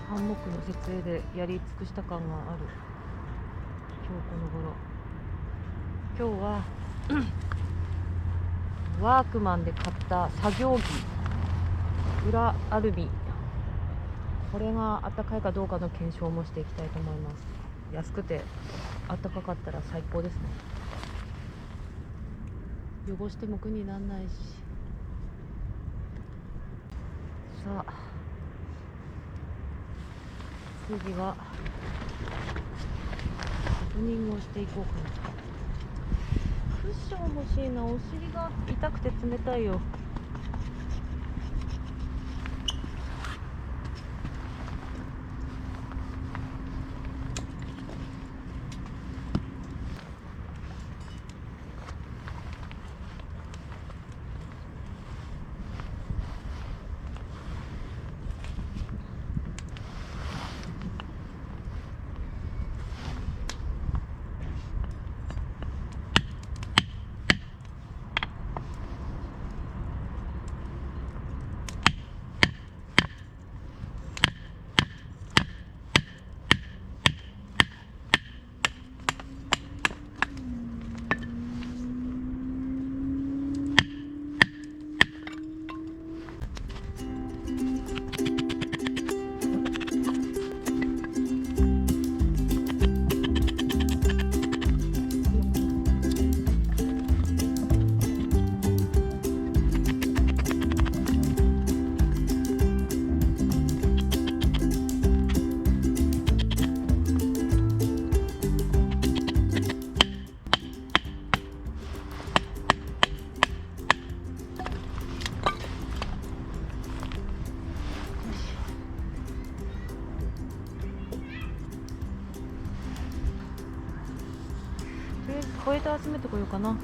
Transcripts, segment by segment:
ハンモックの設営でやり尽くした感がある今日この頃。今日はワークマンで買った作業着裏アルミ、これがあったかいかどうかの検証もしていきたいと思います。安くてあったかかったら最高ですね。汚しても苦にならないし。さあ次は確認をしていこうかな。クッション欲しいな。お尻が痛くて冷たいよ。とりあえず小枝集めてこようかな。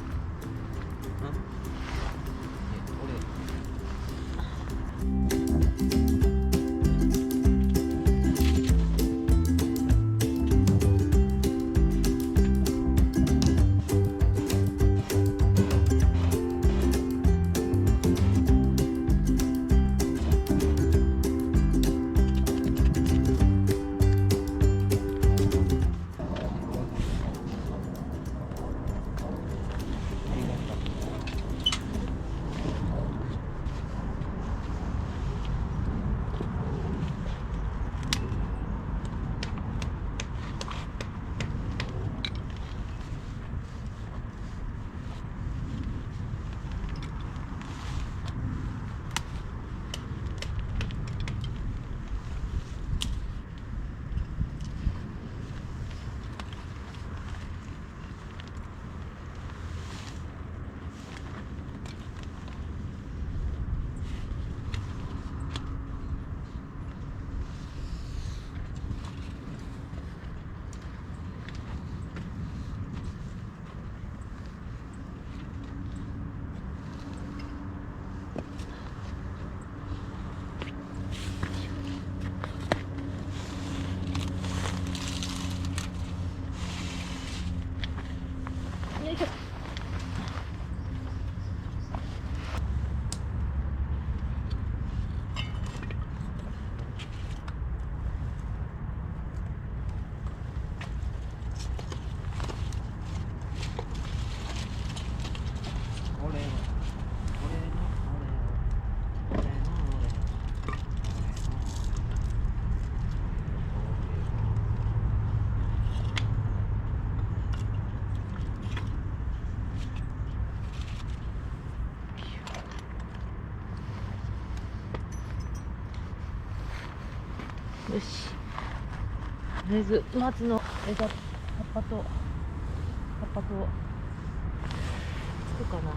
よいしょ。よし、とりあえず松の枝、葉っぱとつくかな。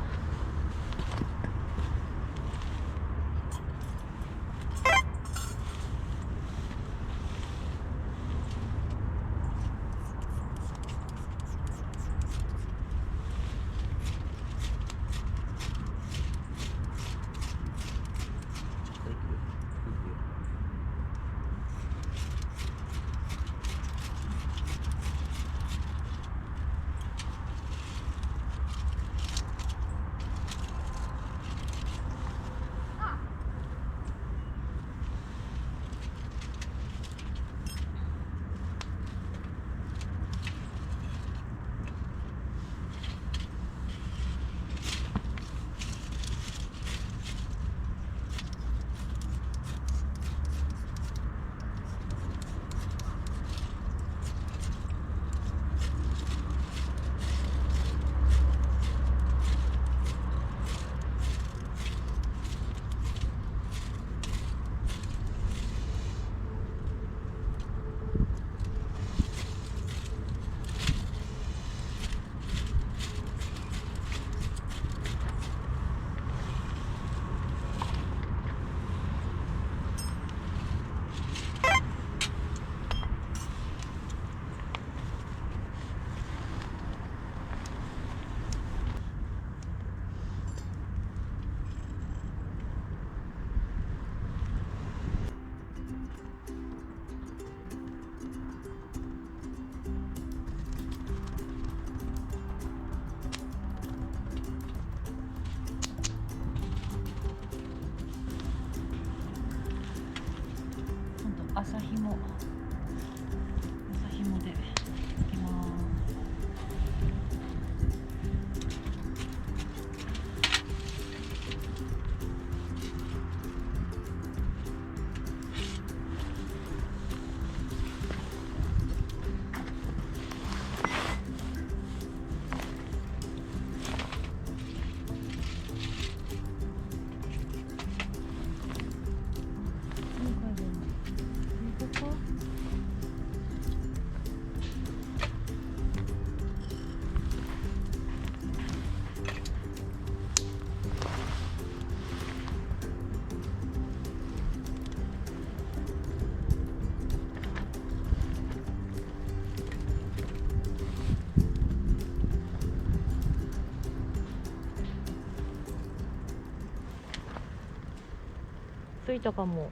ついたかも。わ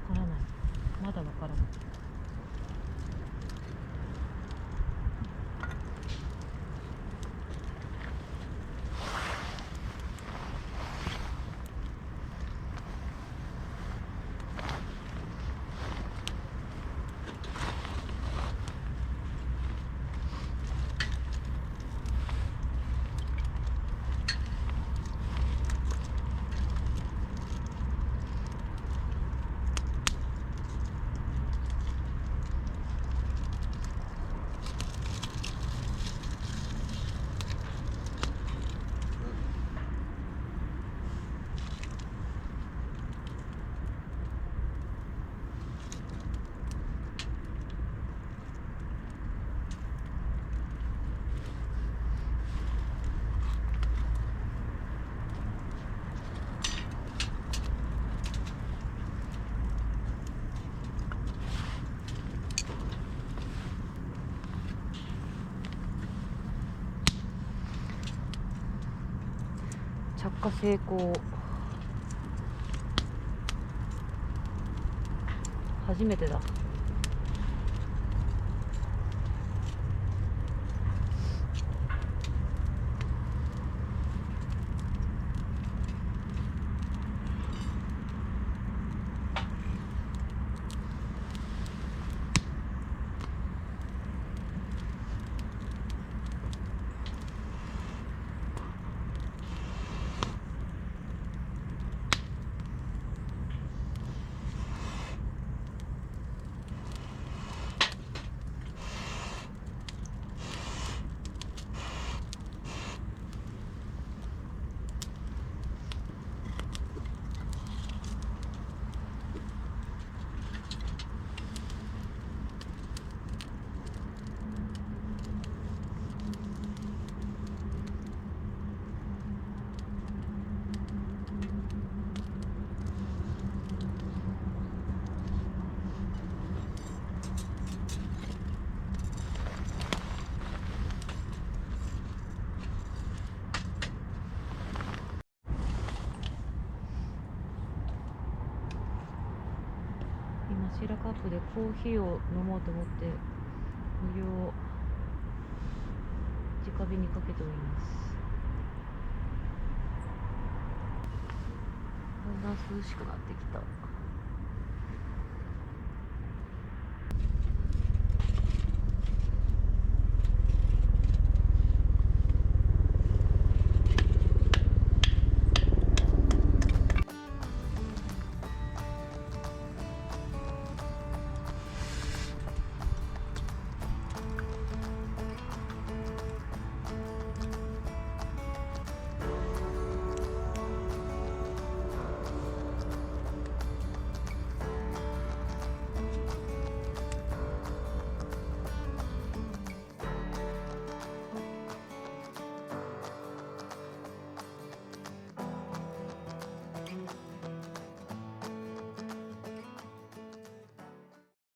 からない。まだわからない。着火成功。初めてだ。今シーラカップでコーヒーを飲もうと思ってお湯を直火にかけております。だんだん涼しくなってきた。